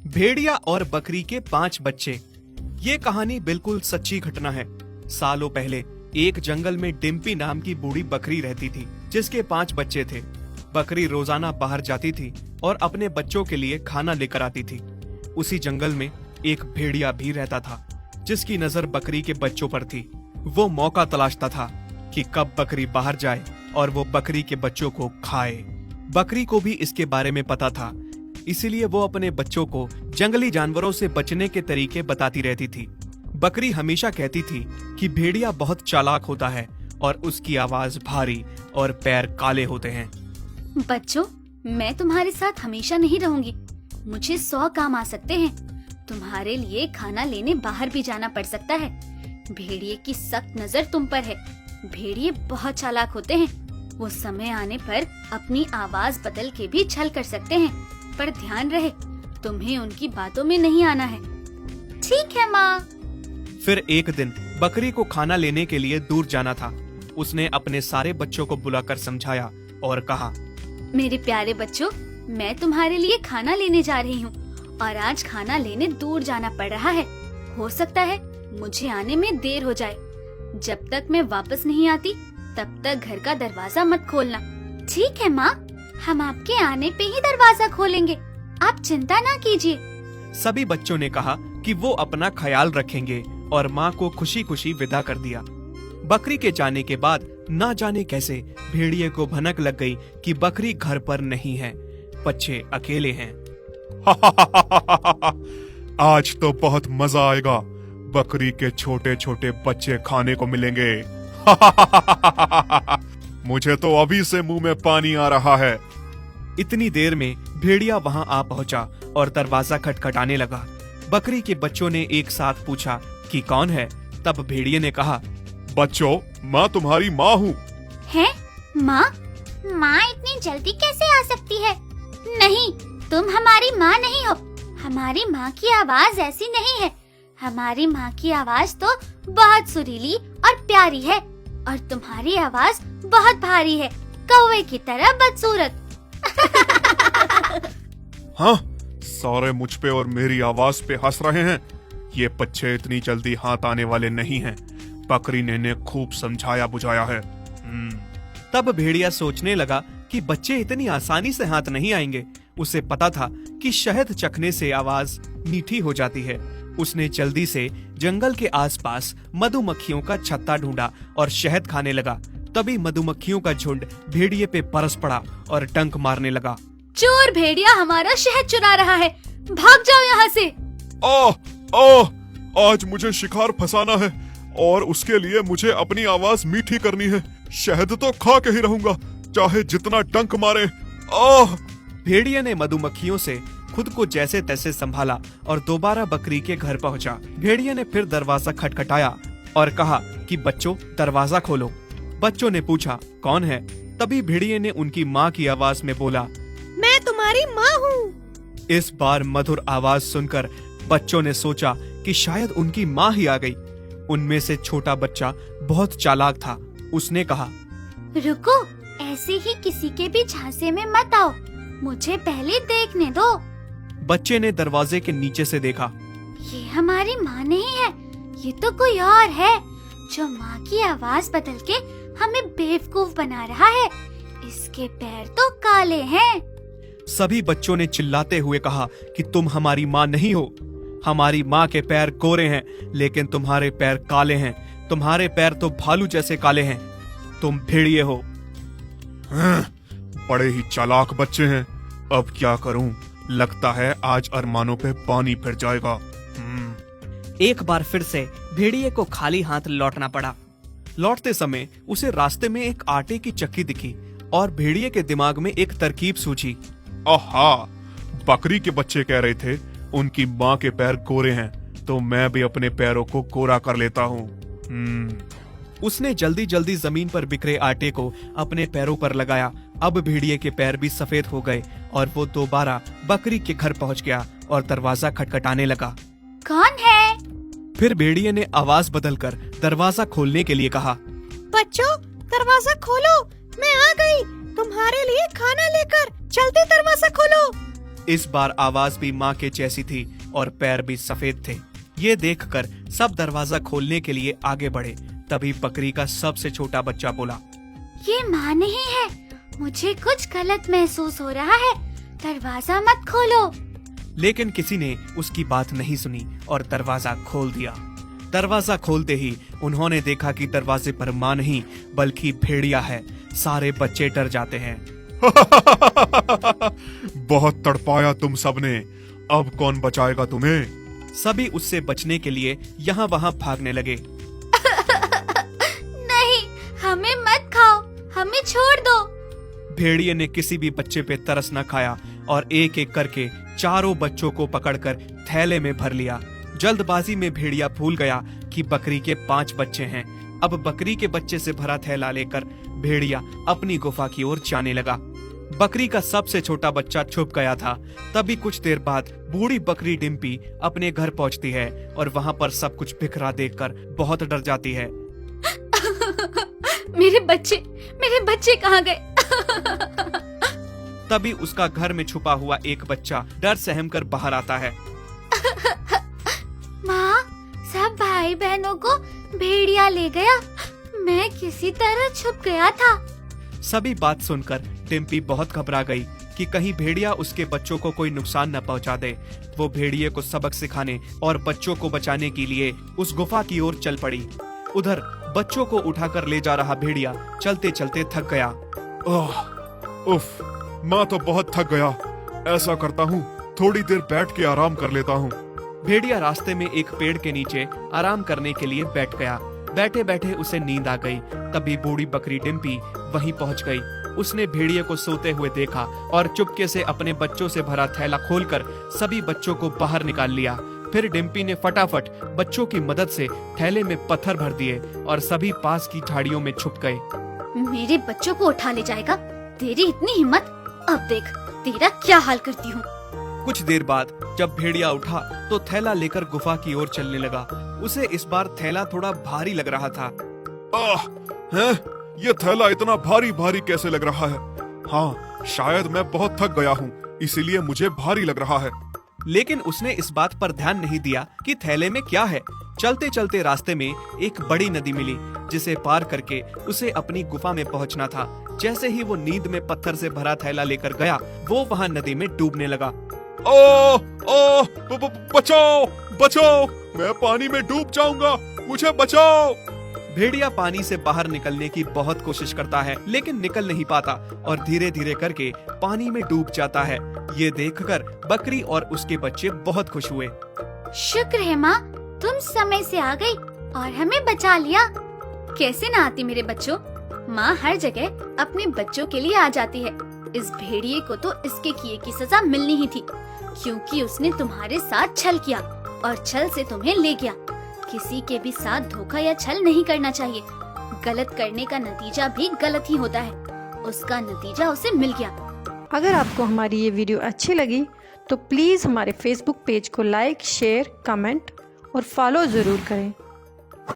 भेड़िया और बकरी के 5 बच्चे। ये कहानी बिल्कुल सच्ची घटना है। सालों पहले एक जंगल में डिम्पी नाम की बूढ़ी बकरी रहती थी, जिसके 5 बच्चे थे। बकरी रोजाना बाहर जाती थी और अपने बच्चों के लिए खाना लेकर आती थी। उसी जंगल में एक भेड़िया भी रहता था, जिसकी नजर बकरी के बच्चों पर थी। वो मौका तलाशता था कि कब बकरी बाहर जाए और वो बकरी के बच्चों को खाए। बकरी को भी इसके बारे में पता था, इसीलिए वो अपने बच्चों को जंगली जानवरों से बचने के तरीके बताती रहती थी। बकरी हमेशा कहती थी कि भेड़िया बहुत चालाक होता है और उसकी आवाज भारी और पैर काले होते हैं। बच्चों, मैं तुम्हारे साथ हमेशा नहीं रहूंगी। मुझे 100 काम आ सकते हैं। तुम्हारे लिए खाना लेने बाहर भी जाना पड़ सकता है। भेड़िए की सख्त नजर तुम पर है। भेड़िए बहुत चालाक होते हैं। वो समय आने पर अपनी आवाज बदल के भी छल कर सकते हैं, पर ध्यान रहे तुम्हें उनकी बातों में नहीं आना है। ठीक है माँ। फिर एक दिन बकरी को खाना लेने के लिए दूर जाना था। उसने अपने सारे बच्चों को बुलाकर समझाया और कहा, मेरे प्यारे बच्चों, मैं तुम्हारे लिए खाना लेने जा रही हूँ और आज खाना लेने दूर जाना पड़ रहा है। हो सकता है मुझे आने में देर हो जाए। जब तक मैं वापस नहीं आती तब तक घर का दरवाजा मत खोलना। ठीक है माँ, हम आपके आने पे ही दरवाजा खोलेंगे। आप चिंता ना कीजिए। सभी बच्चों ने कहा कि वो अपना ख्याल रखेंगे और माँ को खुशी खुशी विदा कर दिया। बकरी के जाने के बाद ना जाने कैसे भेड़िए को भनक लग गई कि बकरी घर पर नहीं है, बच्चे अकेले हैं। आज तो बहुत मजा आएगा। बकरी के छोटे छोटे बच्चे खाने को मिलेंगे। मुझे तो अभी से मुंह में पानी आ रहा है। इतनी देर में भेड़िया वहां आ पहुंचा और दरवाजा खटखटाने लगा। बकरी के बच्चों ने एक साथ पूछा कि कौन है। तब भेड़िए ने कहा, बच्चों, मैं तुम्हारी माँ हूँ। है माँ? माँ इतनी जल्दी कैसे आ सकती है? नहीं, तुम हमारी माँ नहीं हो। हमारी माँ की आवाज ऐसी नहीं है। हमारी माँ की आवाज तो बहुत सुरीली और प्यारी है और तुम्हारी आवाज बहुत भारी है, कौवे की तरह बदसूरत। हाँ, सारे मुझ पे और मेरी आवाज पे हंस रहे हैं। ये बच्चे इतनी जल्दी हाथ आने वाले नहीं हैं। बकरी ने इन्हें खूब समझाया बुझाया है। तब भेड़िया सोचने लगा कि बच्चे इतनी आसानी से हाथ नहीं आएंगे। उसे पता था कि शहद चखने से आवाज मीठी हो जाती है। उसने जल्दी से जंगल के आसपास मधुमक्खियों का छत्ता ढूंढा और शहद खाने लगा। तभी मधुमक्खियों का झुंड भेड़िए पे बरस पड़ा और डंक मारने लगा। चोर भेड़िया हमारा शहद चुरा रहा है, भाग जाओ यहाँ से। आज मुझे शिकार फंसाना है और उसके लिए मुझे अपनी आवाज मीठी करनी है। शहद तो खा के ही रहूंगा, चाहे जितना डंक मारे। भेड़िया ने मधुमक्खियों से खुद को जैसे तैसे संभाला और दोबारा बकरी के घर पहुंचा। भेड़िया ने फिर दरवाजा खटखटाया और कहा कि बच्चों, दरवाजा खोलो। बच्चों ने पूछा, कौन है? तभी भेड़िए ने उनकी माँ की आवाज में बोला, मैं तुम्हारी माँ हूँ। इस बार मधुर आवाज सुनकर बच्चों ने सोचा कि शायद उनकी माँ ही आ गई। उनमें से छोटा बच्चा बहुत चालाक था। उसने कहा, रुको, ऐसे ही किसी के भी झांसे में मत आओ। मुझे पहले देखने दो। बच्चे ने दरवाजे के नीचे से देखा। ये हमारी माँ नहीं है, ये तो कोई और है जो माँ की आवाज बदल के हमें बेवकूफ बना रहा है। इसके पैर तो काले हैं। सभी बच्चों ने चिल्लाते हुए कहा कि तुम हमारी माँ नहीं हो। हमारी माँ के पैर गोरे हैं, लेकिन तुम्हारे पैर काले हैं। तुम्हारे पैर तो भालू जैसे काले हैं। तुम भेड़िए हो। बड़े ही चालाक बच्चे हैं। अब क्या करूं? लगता है आज अरमानों पे पानी फिर जाएगा। एक बार फिर से भेड़िए को खाली हाथ लौटना पड़ा। लौटते समय उसे रास्ते में एक आटे की चक्की दिखी और भेड़िए के दिमाग में एक तरकीब सूझी। आहा, बकरी के बच्चे कह रहे थे उनकी माँ के पैर गोरे हैं, तो मैं भी अपने पैरों को गोरा कर लेता हूँ। उसने जल्दी जल्दी जमीन पर बिखरे आटे को अपने पैरों पर लगाया। अब भेड़िए के पैर भी सफेद हो गए और वो दोबारा बकरी के घर पहुंच गया और दरवाजा खटखटाने लगा। कौन है? फिर भेड़िए ने आवाज बदलकर दरवाजा खोलने के लिए कहा, बच्चों, दरवाजा खोलो, मैं आ गई तुम्हारे लिए खाना लेकर। जल्दी दरवाजा खोलो। इस बार आवाज भी माँ के जैसी थी और पैर भी सफेद थे। ये देखकर सब दरवाजा खोलने के लिए आगे बढ़े। तभी बकरी का सबसे छोटा बच्चा बोला, ये माँ नहीं है, मुझे कुछ गलत महसूस हो रहा है, दरवाजा मत खोलो। लेकिन किसी ने उसकी बात नहीं सुनी और दरवाजा खोल दिया। दरवाजा खोलते ही उन्होंने देखा कि दरवाजे पर माँ नहीं बल्कि भेड़िया है। सारे बच्चे डर जाते हैं। बहुत तड़पाया तुम सबने, अब कौन बचाएगा तुम्हें? सभी उससे बचने के लिए यहाँ वहाँ भागने लगे। नहीं, हमें मत खाओ, हमें छोड़ दो। भेड़िए ने किसी भी बच्चे पे तरस न खाया और एक एक करके चारों बच्चों को पकड़कर थैले में भर लिया। जल्दबाजी में भेड़िया भूल गया कि बकरी के 5 बच्चे हैं। अब बकरी के बच्चे से भरा थैला लेकर भेड़िया अपनी गुफा की ओर जाने लगा। बकरी का सबसे छोटा बच्चा छुप गया था। तभी कुछ देर बाद बूढ़ी बकरी डिम्पी अपने घर पहुंचती है और वहां पर सब कुछ बिखरा देखकर बहुत डर जाती है। मेरे बच्चे कहाँ गए? तभी उसका घर में छुपा हुआ एक बच्चा डर सहम कर बाहर आता है। माँ, सब भाई बहनों को भेड़िया ले गया, मैं किसी तरह छुप गया था। सभी बात सुनकर डिम्पी बहुत घबरा गई कि कहीं भेड़िया उसके बच्चों को कोई नुकसान न पहुंचा दे। वो भेड़िए को सबक सिखाने और बच्चों को बचाने के लिए उस गुफा की ओर चल पड़ी। उधर बच्चों को उठाकर ले जा रहा भेड़िया चलते चलते थक गया। उफ, मैं तो बहुत थक गया। ऐसा करता हूँ, थोड़ी देर बैठ के आराम कर लेता हूँ। भेड़िया रास्ते में एक पेड़ के नीचे आराम करने के लिए बैठ गया। बैठे बैठे उसे नींद आ गई। तभी बूढ़ी बकरी डिम्पी वहीं पहुंच गई। उसने भेड़िए को सोते हुए देखा और चुपके से अपने बच्चों से भरा थैला खोलकर सभी बच्चों को बाहर निकाल लिया। फिर डिम्पी ने फटाफट बच्चों की मदद से थैले में पत्थर भर दिए और सभी पास की झाड़ियों में छुप गए। मेरे बच्चों को उठा ले जाएगा? तेरी इतनी हिम्मत? अब देख तेरा क्या हाल करती हूँ। कुछ देर बाद जब भेड़िया उठा तो थैला लेकर गुफा की ओर चलने लगा। उसे इस बार थैला थोड़ा भारी लग रहा था। हैं? ये थैला इतना भारी भारी कैसे लग रहा है? हाँ, शायद मैं बहुत थक गया हूँ, इसीलिए मुझे भारी लग रहा है। लेकिन उसने इस बात पर ध्यान नहीं दिया कि थैले में क्या है। चलते चलते रास्ते में एक बड़ी नदी मिली जिसे पार करके उसे अपनी गुफा में पहुंचना था। जैसे ही वो नींद में पत्थर से भरा थैला लेकर गया, वो वहां नदी में डूबने लगा। बचाओ बचाओ, मैं पानी में डूब जाऊंगा, मुझे बचाओ। भेड़िया पानी से बाहर निकलने की बहुत कोशिश करता है लेकिन निकल नहीं पाता और धीरे धीरे करके पानी में डूब जाता है। ये देखकर बकरी और उसके बच्चे बहुत खुश हुए। शुक्र है माँ, तुम समय से आ गई और हमें बचा लिया। कैसे ना आती मेरे बच्चों, माँ हर जगह अपने बच्चों के लिए आ जाती है। इस भेड़िए को तो इसके किए की सजा मिलनी ही थी, क्योंकि उसने तुम्हारे साथ छल किया और छल से तुम्हें ले गया। किसी के भी साथ धोखा या छल नहीं करना चाहिए। गलत करने का नतीजा भी गलत ही होता है। उसका नतीजा उसे मिल गया। अगर आपको हमारी ये वीडियो अच्छी लगी तो प्लीज़ हमारे फेसबुक पेज को लाइक, शेयर, कमेंट और फॉलो ज़रूर करें।